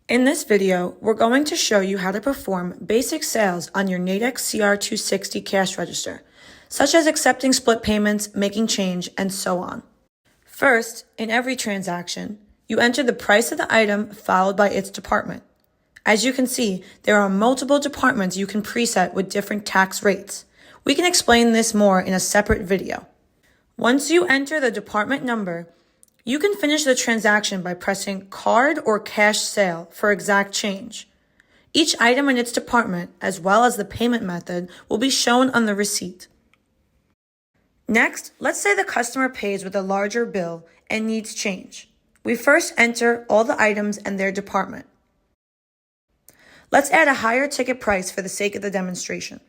In this video, we're going to show you how to perform basic sales on your Nadex CR260 cash register, such as accepting split payments, making change, and so on. First, in every transaction, you enter the price of the item followed by its department. As you can see, there are multiple departments you can preset with different tax rates. We can explain this more in a separate video. Once you enter the department number, you can finish the transaction by pressing Card or Cash Sale for exact change. Each item in its department, as well as the payment method, will be shown on the receipt. Next, let's say the customer pays with a larger bill and needs change. We first enter all the items and their department. Let's add a higher ticket price for the sake of the demonstration.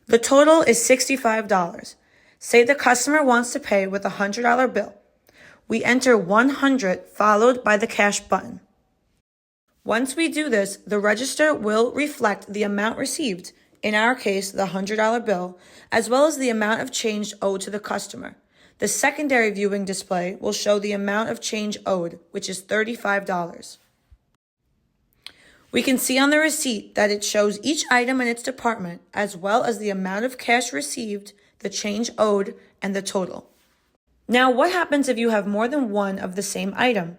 The total is $65. Say the customer wants to pay with a $100 bill. We enter 100 followed by the cash button. Once we do this, the register will reflect the amount received, in our case, the $100 bill, as well as the amount of change owed to the customer. The secondary viewing display will show the amount of change owed, which is $35. We can see on the receipt that it shows each item in its department, as well as the amount of cash received, the change owed, and the total. Now, what happens if you have more than one of the same item?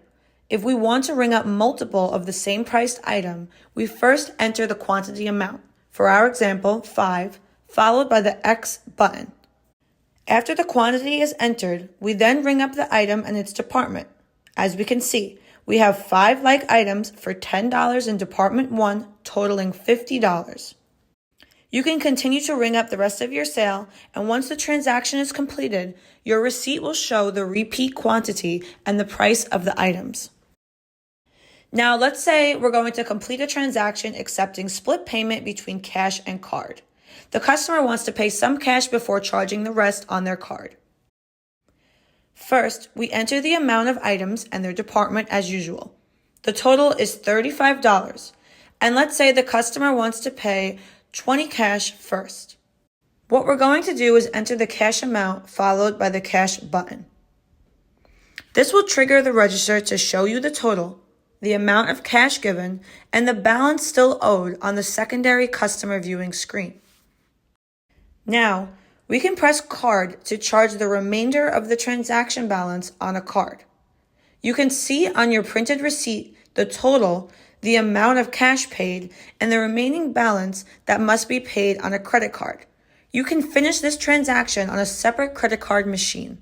If we want to ring up multiple of the same priced item, we first enter the quantity amount. For our example, 5, followed by the X button. After the quantity is entered, we then ring up the item and its department. As we can see, we have 5 like items for $10 in Department 1, totaling $50. You can continue to ring up the rest of your sale, and once the transaction is completed, your receipt will show the repeat quantity and the price of the items. Now, let's say we're going to complete a transaction accepting split payment between cash and card. The customer wants to pay some cash before charging the rest on their card. First, we enter the amount of items and their department as usual. The total is $35, and let's say the customer wants to pay 20 cash first. What we're going to do is enter the cash amount followed by the cash button. This will trigger the register to show you the total, the amount of cash given, and the balance still owed on the secondary customer viewing screen. Now, we can press Card to charge the remainder of the transaction balance on a card. You can see on your printed receipt the total, the amount of cash paid, and the remaining balance that must be paid on a credit card. You can finish this transaction on a separate credit card machine.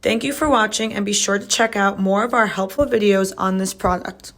Thank you for watching, and be sure to check out more of our helpful videos on this product.